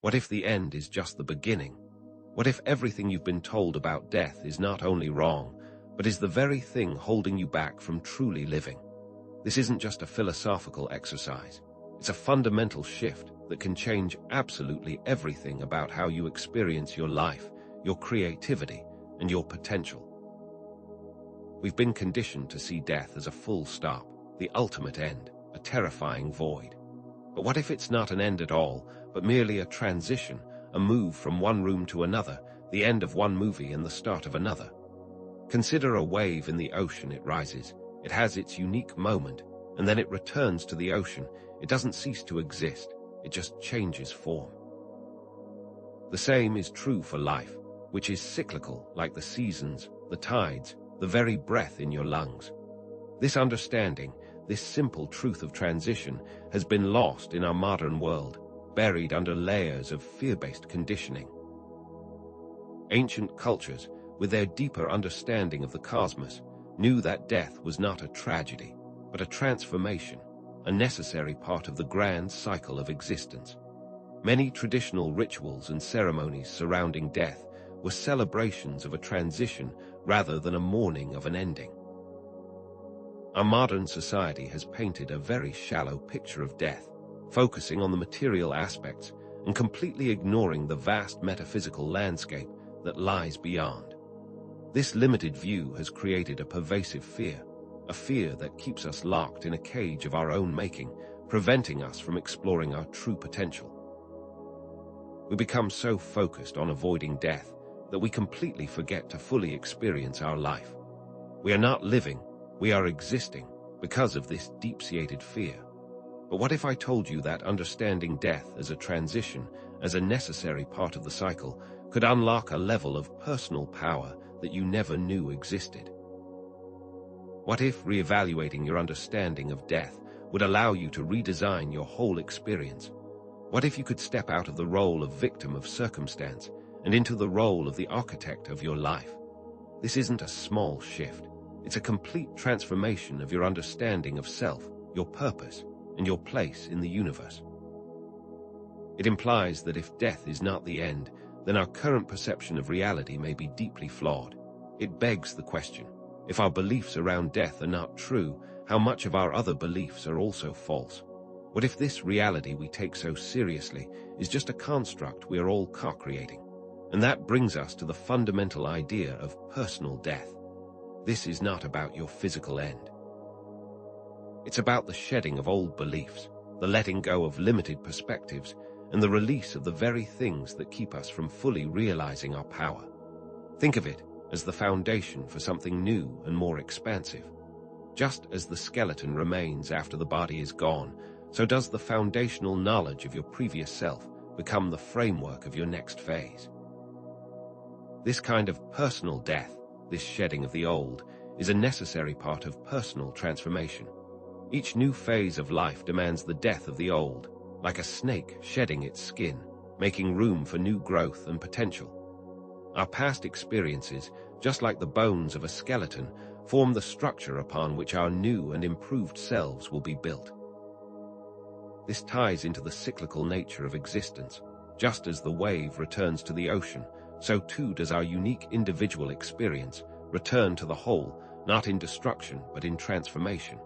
What if the end is just the beginning? What if everything you've been told about death is not only wrong, but is the very thing holding you back from truly living? This isn't just a philosophical exercise. It's a fundamental shift that can change absolutely everything about how you experience your life, your creativity, and your potential. We've been conditioned to see death as a full stop, the ultimate end, a terrifying void. But what if it's not an end at all, but merely a transition, a move from one room to another, the end of one movie and the start of another? Consider a wave in the ocean. It rises, it has its unique moment, and then it returns to the ocean. It doesn't cease to exist, it just changes form. The same is true for life, which is cyclical, like the seasons, the tides, the very breath in your lungs. This understanding, this simple truth of transition, has been lost in our modern world, buried under layers of fear-based conditioning. Ancient cultures, with their deeper understanding of the cosmos, knew that death was not a tragedy, but a transformation, a necessary part of the grand cycle of existence. Many traditional rituals and ceremonies surrounding death were celebrations of a transition rather than a mourning of an ending. Our modern society has painted a very shallow picture of death, focusing on the material aspects and completely ignoring the vast metaphysical landscape that lies beyond. This limited view has created a pervasive fear, a fear that keeps us locked in a cage of our own making, preventing us from exploring our true potential. We become so focused on avoiding death that we completely forget to fully experience our life. We are not living, we are existing because of this deep-seated fear. But what if I told you that understanding death as a transition, as a necessary part of the cycle, could unlock a level of personal power that you never knew existed? What if reevaluating your understanding of death would allow you to redesign your whole experience? What if you could step out of the role of victim of circumstance and into the role of the architect of your life? This isn't a small shift. It's a complete transformation of your understanding of self, your purpose, and your place in the universe. It implies that if death is not the end, then our current perception of reality may be deeply flawed. It begs the question, if our beliefs around death are not true, how much of our other beliefs are also false? What if this reality we take so seriously is just a construct we are all co-creating? And that brings us to the fundamental idea of personal death. This is not about your physical end. It's about the shedding of old beliefs, the letting go of limited perspectives, and the release of the very things that keep us from fully realizing our power. Think of it as the foundation for something new and more expansive. Just as the skeleton remains after the body is gone, so does the foundational knowledge of your previous self become the framework of your next phase. This kind of personal death, this shedding of the old, is a necessary part of personal transformation. Each new phase of life demands the death of the old, like a snake shedding its skin, making room for new growth and potential. Our past experiences, just like the bones of a skeleton, form the structure upon which our new and improved selves will be built. This ties into the cyclical nature of existence. Just as the wave returns to the ocean, so too does our unique individual experience return to the whole, not in destruction but in transformation.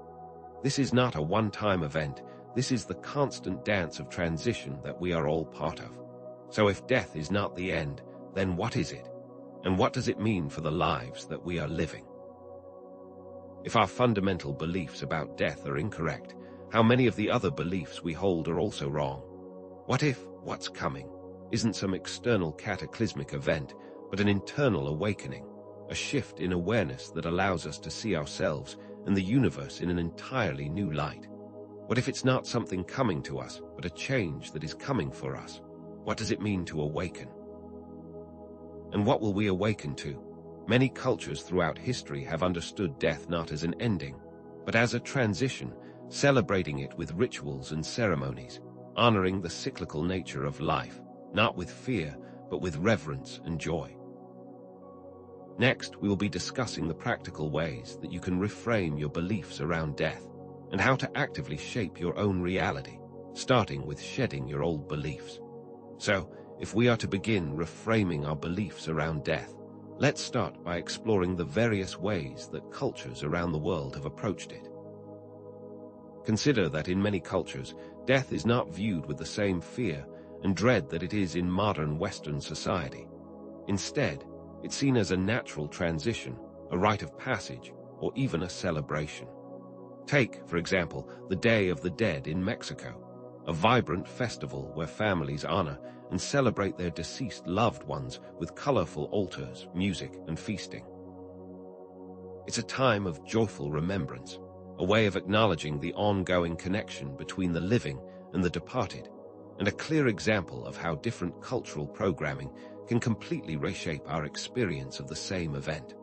This is not a one-time event. This is the constant dance of transition that we are all part of. So if death is not the end, then what is it? And what does it mean for the lives that we are living? If our fundamental beliefs about death are incorrect, how many of the other beliefs we hold are also wrong? What if what's coming isn't some external cataclysmic event, but an internal awakening, a shift in awareness that allows us to see ourselves and the universe in an entirely new light? What if it's not something coming to us, but a change that is coming for us? What does it mean to awaken? And what will we awaken to? Many cultures throughout history have understood death not as an ending, but as a transition, celebrating it with rituals and ceremonies, honoring the cyclical nature of life, not with fear, but with reverence and joy. Next, we will be discussing the practical ways that you can reframe your beliefs around death and how to actively shape your own reality, starting with shedding your old beliefs. So, if we are to begin reframing our beliefs around death, let's start by exploring the various ways that cultures around the world have approached it. Consider that in many cultures, death is not viewed with the same fear and dread that it is in modern Western society. Instead, it's seen as a natural transition, a rite of passage, or even a celebration. Take, for example, the Day of the Dead in Mexico, a vibrant festival where families honor and celebrate their deceased loved ones with colorful altars, music, and feasting. It's a time of joyful remembrance, a way of acknowledging the ongoing connection between the living and the departed, and a clear example of how different cultural programming can completely reshape our experience of the same event.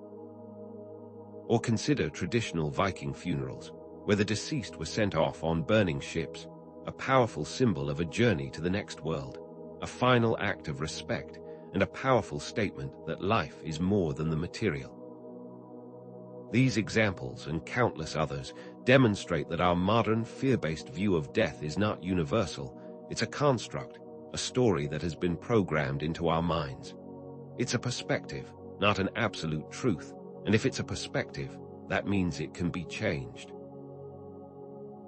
Or consider traditional Viking funerals, where the deceased were sent off on burning ships, a powerful symbol of a journey to the next world, a final act of respect, and a powerful statement that life is more than the material. These examples and countless others demonstrate that our modern fear-based view of death is not universal. It's a construct, a story that has been programmed into our minds. It's a perspective, not an absolute truth, and if it's a perspective, that means it can be changed.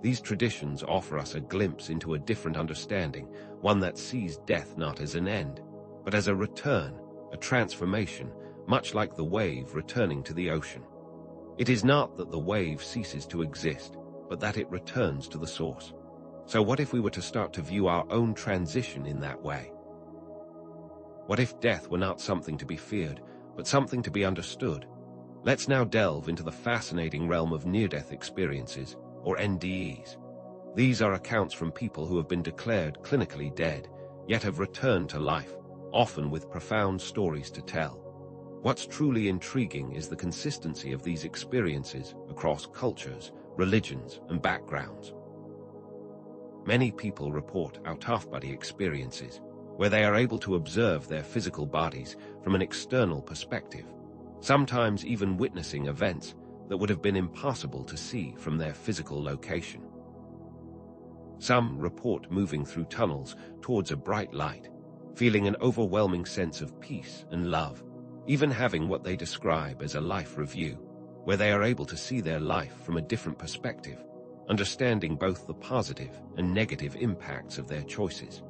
These traditions offer us a glimpse into a different understanding, one that sees death not as an end, but as a return, a transformation, much like the wave returning to the ocean. It is not that the wave ceases to exist, but that it returns to the source. So what if we were to start to view our own transition in that way? What if death were not something to be feared, but something to be understood? Let's now delve into the fascinating realm of near-death experiences, or NDEs. These are accounts from people who have been declared clinically dead, yet have returned to life, often with profound stories to tell. What's truly intriguing is the consistency of these experiences across cultures, religions, and backgrounds. Many people report out-of-body experiences, where they are able to observe their physical bodies from an external perspective, sometimes even witnessing events that would have been impossible to see from their physical location. Some report moving through tunnels towards a bright light, feeling an overwhelming sense of peace and love, even having what they describe as a life review, where they are able to see their life from a different perspective, understanding both the positive and negative impacts of their choices.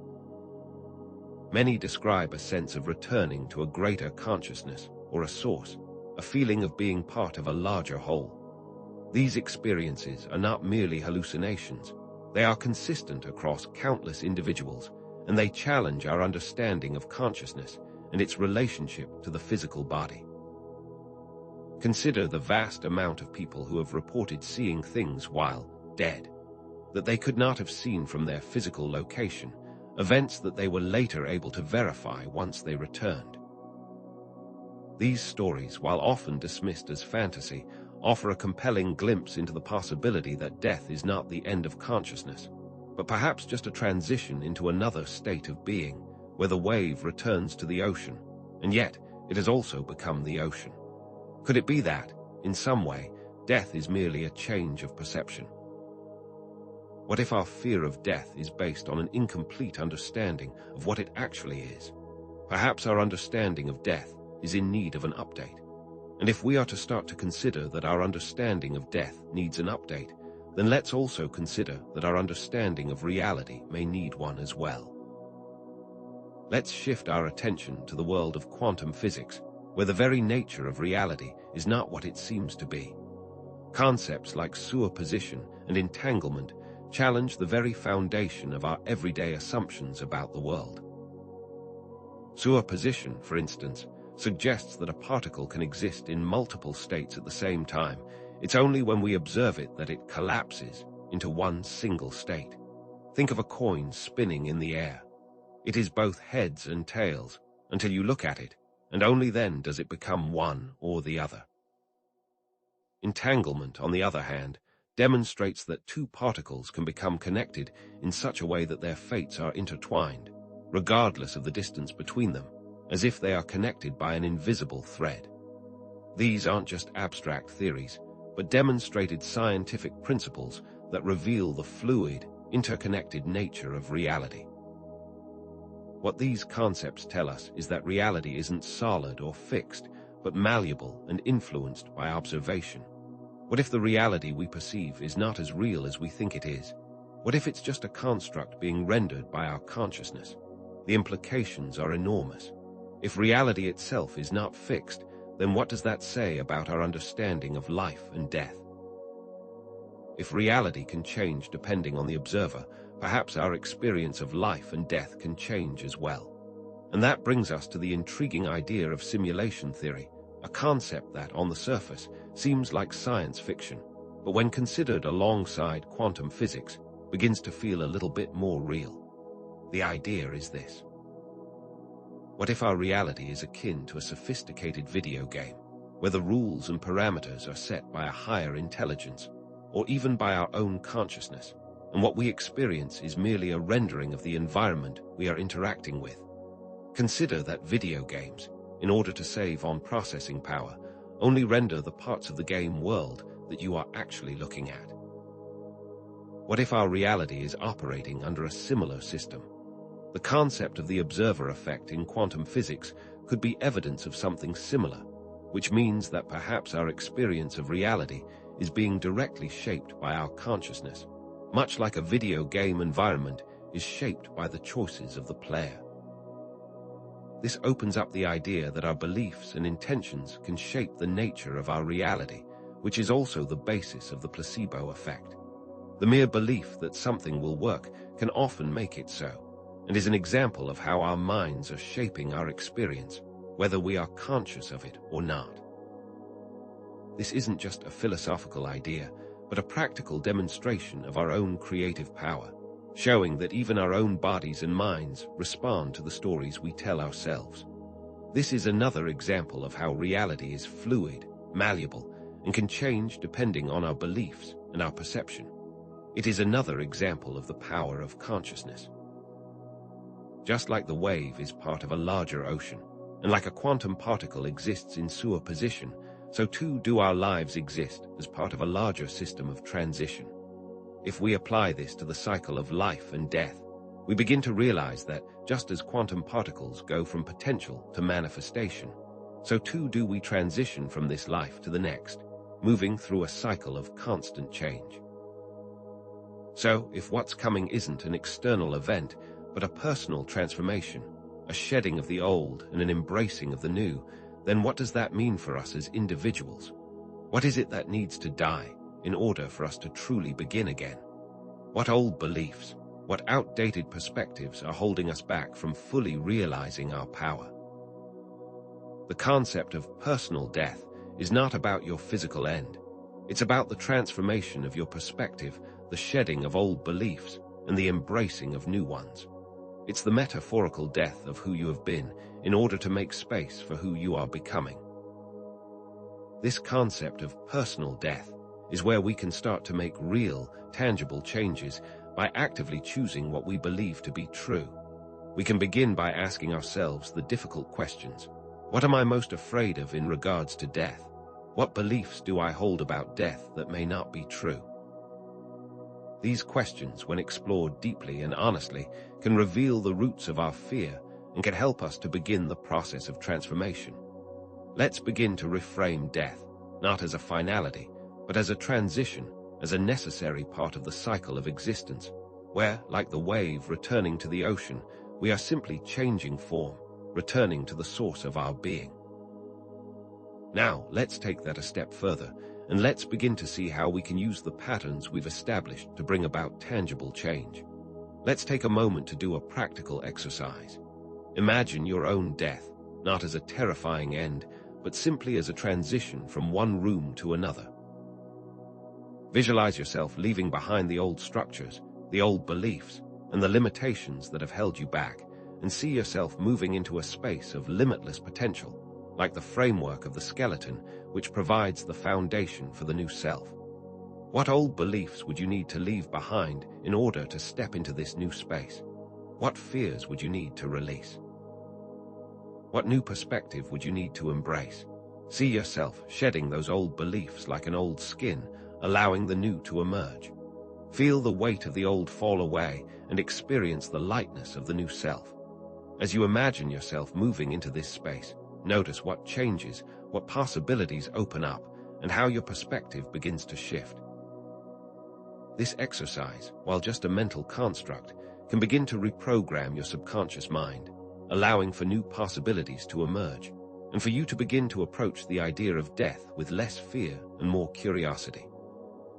Many describe a sense of returning to a greater consciousness or a source, a feeling of being part of a larger whole. These experiences are not merely hallucinations. They are consistent across countless individuals, and they challenge our understanding of consciousness and its relationship to the physical body. Consider the vast amount of people who have reported seeing things while dead that they could not have seen from their physical location, events that they were later able to verify once they returned. These stories, while often dismissed as fantasy, offer a compelling glimpse into the possibility that death is not the end of consciousness, but perhaps just a transition into another state of being, where the wave returns to the ocean, and yet it has also become the ocean. Could it be that, in some way, death is merely a change of perception? What if our fear of death is based on an incomplete understanding of what it actually is? Perhaps our understanding of death is in need of an update. And if we are to start to consider that our understanding of death needs an update, then let's also consider that our understanding of reality may need one as well. Let's shift our attention to the world of quantum physics, where the very nature of reality is not what it seems to be. Concepts like superposition and entanglement challenge the very foundation of our everyday assumptions about the world. Superposition, for instance, suggests that a particle can exist in multiple states at the same time. It's only when we observe it that it collapses into one single state. Think of a coin spinning in the air. It is both heads and tails until you look at it, and only then does it become one or the other. Entanglement, on the other hand, demonstrates that two particles can become connected in such a way that their fates are intertwined, regardless of the distance between them, as if they are connected by an invisible thread. These aren't just abstract theories, but demonstrated scientific principles that reveal the fluid, interconnected nature of reality. What these concepts tell us is that reality isn't solid or fixed, but malleable and influenced by observation. What if the reality we perceive is not as real as we think it is? What if it's just a construct being rendered by our consciousness? The implications are enormous. If reality itself is not fixed, then what does that say about our understanding of life and death? If reality can change depending on the observer, perhaps our experience of life and death can change as well. And that brings us to the intriguing idea of simulation theory, a concept that, on the surface, seems like science fiction, but when considered alongside quantum physics, begins to feel a little bit more real. The idea is this. What if our reality is akin to a sophisticated video game, where the rules and parameters are set by a higher intelligence, or even by our own consciousness, and what we experience is merely a rendering of the environment we are interacting with? Consider that video games, in order to save on processing power, only render the parts of the game world that you are actually looking at. What if our reality is operating under a similar system? The concept of the observer effect in quantum physics could be evidence of something similar, which means that perhaps our experience of reality is being directly shaped by our consciousness, much like a video game environment is shaped by the choices of the player. This opens up the idea that our beliefs and intentions can shape the nature of our reality, which is also the basis of the placebo effect. The mere belief that something will work can often make it so, and is an example of how our minds are shaping our experience, whether we are conscious of it or not. This isn't just a philosophical idea, but a practical demonstration of our own creative power, showing that even our own bodies and minds respond to the stories we tell ourselves. This is another example of how reality is fluid, malleable, and can change depending on our beliefs and our perception. It is another example of the power of consciousness. Just like the wave is part of a larger ocean, and like a quantum particle exists in superposition, so too do our lives exist as part of a larger system of transition. If we apply this to the cycle of life and death, we begin to realize that just as quantum particles go from potential to manifestation, so too do we transition from this life to the next, moving through a cycle of constant change. So, if what's coming isn't an external event, but a personal transformation, a shedding of the old and an embracing of the new, then what does that mean for us as individuals? What is it that needs to die in order for us to truly begin again? What old beliefs, what outdated perspectives are holding us back from fully realizing our power? The concept of personal death is not about your physical end. It's about the transformation of your perspective, the shedding of old beliefs, and the embracing of new ones. It's the metaphorical death of who you have been in order to make space for who you are becoming. This concept of personal death is where we can start to make real, tangible changes by actively choosing what we believe to be true. We can begin by asking ourselves the difficult questions. What am I most afraid of in regards to death? What beliefs do I hold about death that may not be true? These questions, when explored deeply and honestly, can reveal the roots of our fear and can help us to begin the process of transformation. Let's begin to reframe death, not as a finality, but as a transition, as a necessary part of the cycle of existence, where, like the wave returning to the ocean, we are simply changing form, returning to the source of our being. Now, let's take that a step further, and let's begin to see how we can use the patterns we've established to bring about tangible change. Let's take a moment to do a practical exercise. Imagine your own death, not as a terrifying end, but simply as a transition from one room to another. Visualize yourself leaving behind the old structures, the old beliefs, and the limitations that have held you back, and see yourself moving into a space of limitless potential, like the framework of the skeleton, which provides the foundation for the new self. What old beliefs would you need to leave behind in order to step into this new space? What fears would you need to release? What new perspective would you need to embrace? See yourself shedding those old beliefs like an old skin, allowing the new to emerge. Feel the weight of the old fall away and experience the lightness of the new self. As you imagine yourself moving into this space, notice what changes, what possibilities open up, and how your perspective begins to shift. This exercise, while just a mental construct, can begin to reprogram your subconscious mind, allowing for new possibilities to emerge, and for you to begin to approach the idea of death with less fear and more curiosity.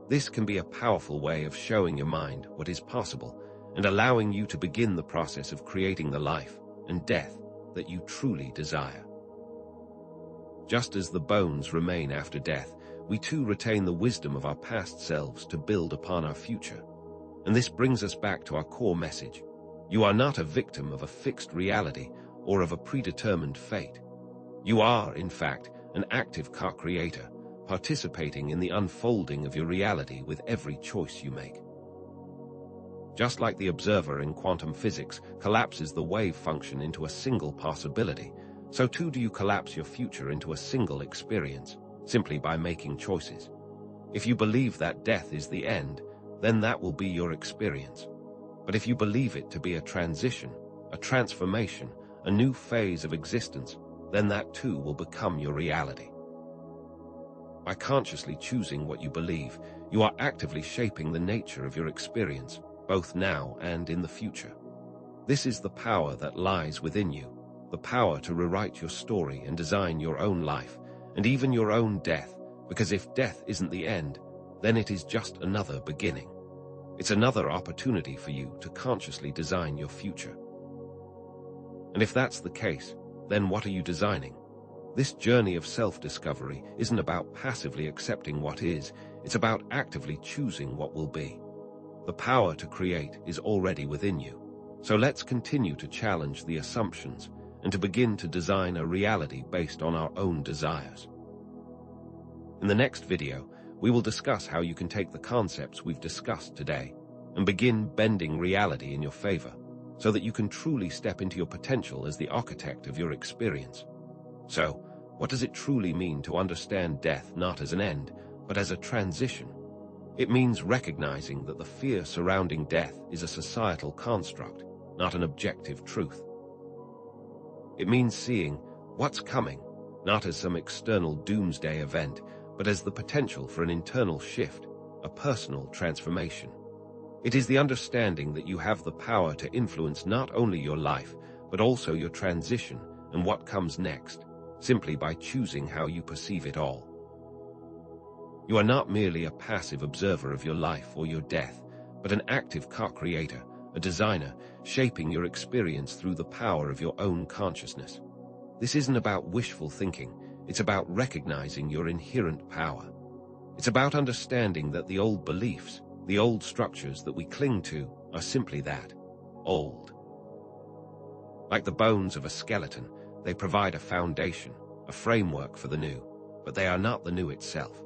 This can be a powerful way of showing your mind what is possible and allowing you to begin the process of creating the life and death that you truly desire. Just as the bones remain after death, we too retain the wisdom of our past selves to build upon our future. And this brings us back to our core message. You are not a victim of a fixed reality or of a predetermined fate. You are, in fact, an active co-creator, participating in the unfolding of your reality with every choice you make. Just like the observer in quantum physics collapses the wave function into a single possibility, so too do you collapse your future into a single experience, simply by making choices. If you believe that death is the end, then that will be your experience. But if you believe it to be a transition, a transformation, a new phase of existence, then that too will become your reality. By consciously choosing what you believe, you are actively shaping the nature of your experience, both now and in the future. This is the power that lies within you, the power to rewrite your story and design your own life, and even your own death, because if death isn't the end, then it is just another beginning. It's another opportunity for you to consciously design your future. And if that's the case, then what are you designing? This journey of self-discovery isn't about passively accepting what is, it's about actively choosing what will be. The power to create is already within you. So let's continue to challenge the assumptions and to begin to design a reality based on our own desires. In the next video, we will discuss how you can take the concepts we've discussed today and begin bending reality in your favor, so that you can truly step into your potential as the architect of your experience. So, what does it truly mean to understand death not as an end, but as a transition? It means recognizing that the fear surrounding death is a societal construct, not an objective truth. It means seeing what's coming, not as some external doomsday event, but as the potential for an internal shift, a personal transformation. It is the understanding that you have the power to influence not only your life, but also your transition and what comes next, simply by choosing how you perceive it all. You are not merely a passive observer of your life or your death, but an active co-creator, a designer, shaping your experience through the power of your own consciousness. This isn't about wishful thinking, it's about recognizing your inherent power. It's about understanding that the old beliefs, the old structures that we cling to, are simply that, old. Like the bones of a skeleton, they provide a foundation, a framework for the new, but they are not the new itself.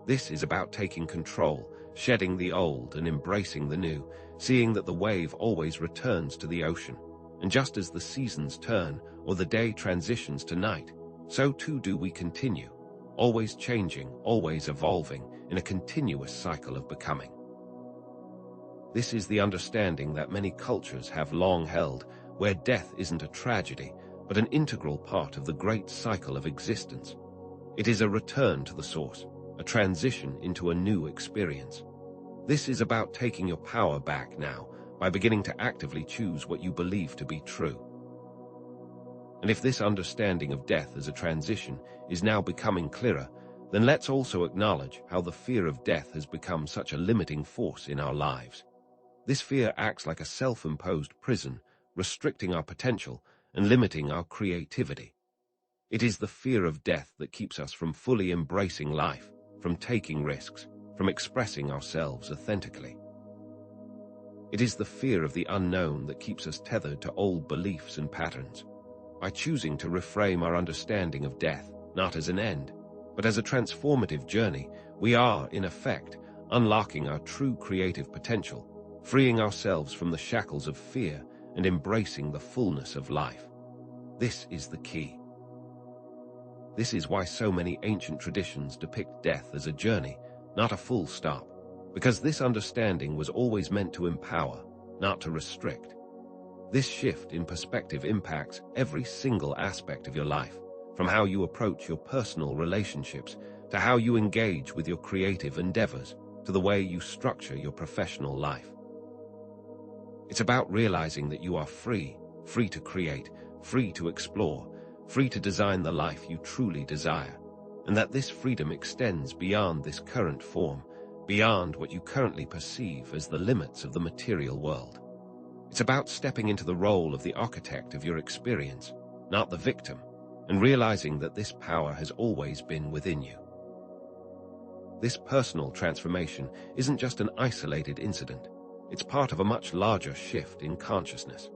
This is about taking control, shedding the old and embracing the new, seeing that the wave always returns to the ocean. And just as the seasons turn or the day transitions to night, so too do we continue, always changing, always evolving in a continuous cycle of becoming. This is the understanding that many cultures have long held, where death isn't a tragedy, but an integral part of the great cycle of existence. It is a return to the source, a transition into a new experience. This is about taking your power back now by beginning to actively choose what you believe to be true. And if this understanding of death as a transition is now becoming clearer, then let's also acknowledge how the fear of death has become such a limiting force in our lives. This fear acts like a self-imposed prison, restricting our potential and limiting our creativity. It is the fear of death that keeps us from fully embracing life, from taking risks, from expressing ourselves authentically. It is the fear of the unknown that keeps us tethered to old beliefs and patterns. By choosing to reframe our understanding of death, not as an end, but as a transformative journey, we are, in effect, unlocking our true creative potential, freeing ourselves from the shackles of fear and embracing the fullness of life. This is the key. This is why so many ancient traditions depict death as a journey, not a full stop, because this understanding was always meant to empower, not to restrict. This shift in perspective impacts every single aspect of your life, from how you approach your personal relationships, to how you engage with your creative endeavors, to the way you structure your professional life. It's about realizing that you are free to create, free to explore, free to design the life you truly desire, and that this freedom extends beyond this current form, beyond what you currently perceive as the limits of the material world. It's about stepping into the role of the architect of your experience, not the victim, and realizing that this power has always been within you. This personal transformation isn't just an isolated incident. It's part of a much larger shift in consciousness.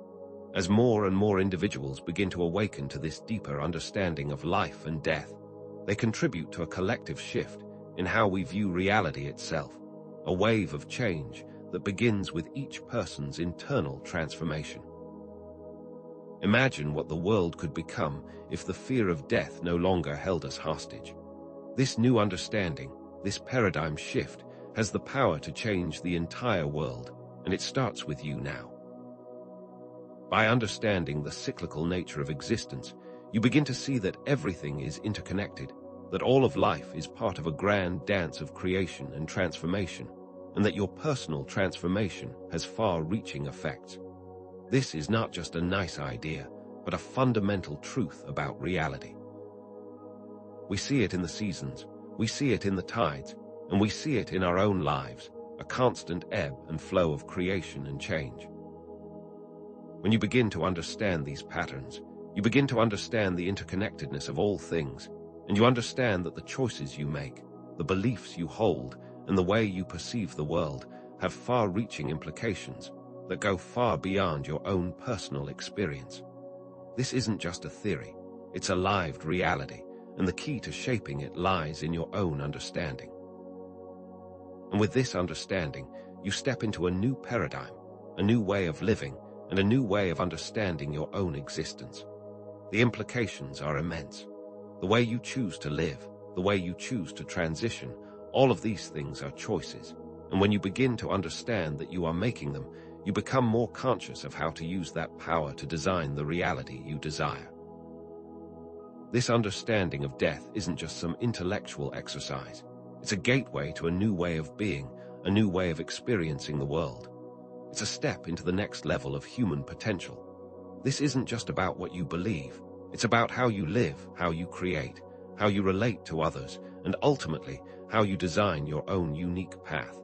As more and more individuals begin to awaken to this deeper understanding of life and death, they contribute to a collective shift in how we view reality itself, a wave of change that begins with each person's internal transformation. Imagine what the world could become if the fear of death no longer held us hostage. This new understanding, this paradigm shift, has the power to change the entire world, and it starts with you now. By understanding the cyclical nature of existence, you begin to see that everything is interconnected, that all of life is part of a grand dance of creation and transformation, and that your personal transformation has far-reaching effects. This is not just a nice idea, but a fundamental truth about reality. We see it in the seasons, we see it in the tides, and we see it in our own lives, a constant ebb and flow of creation and change. When you begin to understand these patterns, you begin to understand the interconnectedness of all things, and you understand that the choices you make, the beliefs you hold, and the way you perceive the world have far-reaching implications that go far beyond your own personal experience. This isn't just a theory, it's a lived reality, and the key to shaping it lies in your own understanding. And with this understanding, you step into a new paradigm, a new way of living, and a new way of understanding your own existence. The implications are immense. The way you choose to live, the way you choose to transition, all of these things are choices. And when you begin to understand that you are making them, you become more conscious of how to use that power to design the reality you desire. This understanding of death isn't just some intellectual exercise. It's a gateway to a new way of being, a new way of experiencing the world. It's a step into the next level of human potential. This isn't just about what you believe. It's about how you live, how you create, how you relate to others, and ultimately, how you design your own unique path.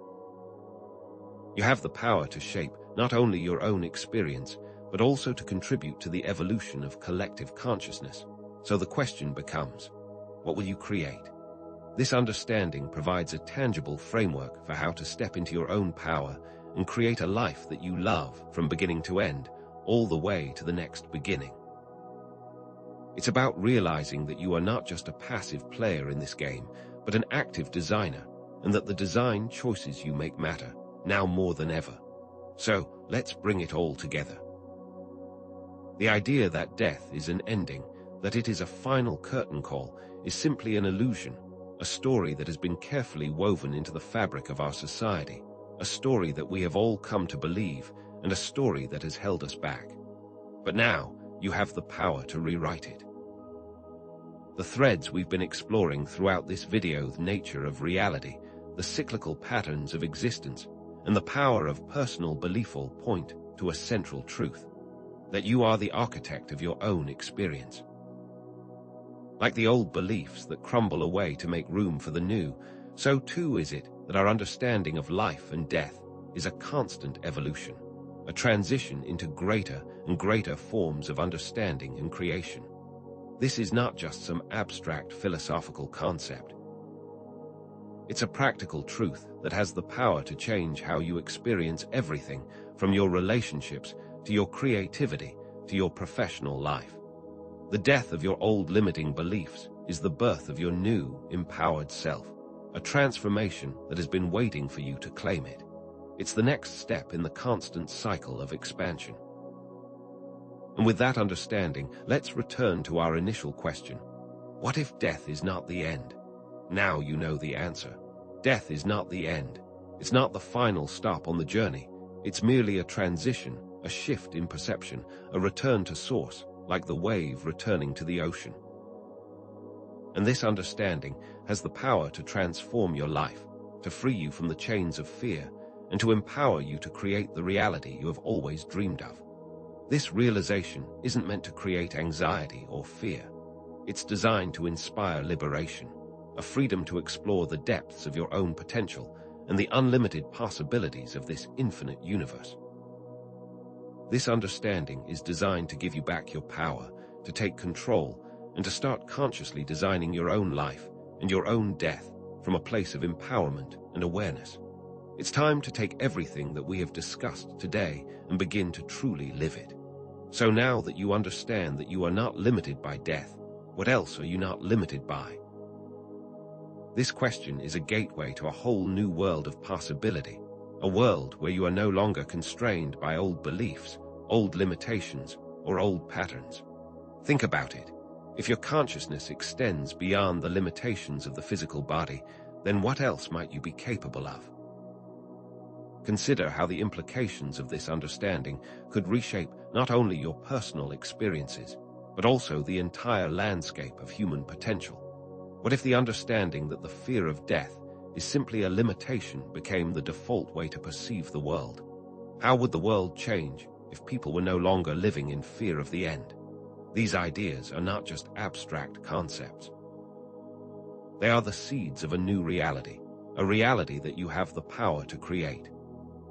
You have the power to shape not only your own experience, but also to contribute to the evolution of collective consciousness. So the question becomes, what will you create? This understanding provides a tangible framework for how to step into your own power and create a life that you love from beginning to end, all the way to the next beginning. It's about realizing that you are not just a passive player in this game, but an active designer, and that the design choices you make matter, now more than ever. So, let's bring it all together. The idea that death is an ending, that it is a final curtain call, is simply an illusion, a story that has been carefully woven into the fabric of our society, a story that we have all come to believe, and a story that has held us back. But now, you have the power to rewrite it. The threads we've been exploring throughout this video, the nature of reality, the cyclical patterns of existence, and the power of personal belief all point to a central truth, that you are the architect of your own experience. Like the old beliefs that crumble away to make room for the new, so too is it that our understanding of life and death is a constant evolution, a transition into greater and greater forms of understanding and creation. This is not just some abstract philosophical concept. It's a practical truth that has the power to change how you experience everything, from your relationships to your creativity to your professional life. The death of your old limiting beliefs is the birth of your new, empowered self, a transformation that has been waiting for you to claim it. It's the next step in the constant cycle of expansion. And with that understanding, let's return to our initial question. What if death is not the end? Now you know the answer. Death is not the end. It's not the final stop on the journey. It's merely a transition, a shift in perception, a return to source, like the wave returning to the ocean. And this understanding has the power to transform your life, to free you from the chains of fear, and to empower you to create the reality you have always dreamed of. This realization isn't meant to create anxiety or fear. It's designed to inspire liberation, a freedom to explore the depths of your own potential and the unlimited possibilities of this infinite universe. This understanding is designed to give you back your power, to take control, and to start consciously designing your own life and your own death from a place of empowerment and awareness. It's time to take everything that we have discussed today and begin to truly live it. So now that you understand that you are not limited by death, what else are you not limited by? This question is a gateway to a whole new world of possibility, a world where you are no longer constrained by old beliefs, old limitations, or old patterns. Think about it. If your consciousness extends beyond the limitations of the physical body, then what else might you be capable of? Consider how the implications of this understanding could reshape not only your personal experiences, but also the entire landscape of human potential. What if the understanding that the fear of death is simply a limitation became the default way to perceive the world? How would the world change if people were no longer living in fear of the end? These ideas are not just abstract concepts. They are the seeds of a new reality, a reality that you have the power to create.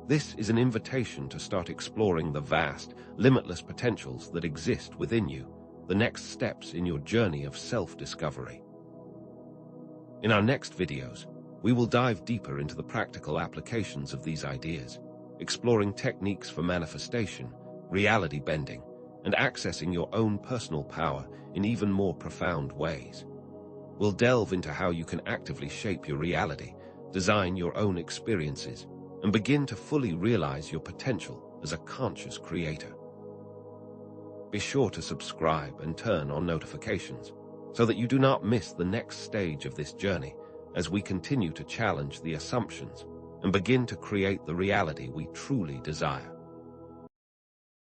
This is an invitation to start exploring the vast, limitless potentials that exist within you, the next steps in your journey of self-discovery. In our next videos, we will dive deeper into the practical applications of these ideas, exploring techniques for manifestation, reality bending, and accessing your own personal power in even more profound ways. We'll delve into how you can actively shape your reality, design your own experiences, and begin to fully realize your potential as a conscious creator. Be sure to subscribe and turn on notifications so that you do not miss the next stage of this journey as we continue to challenge the assumptions and begin to create the reality we truly desire.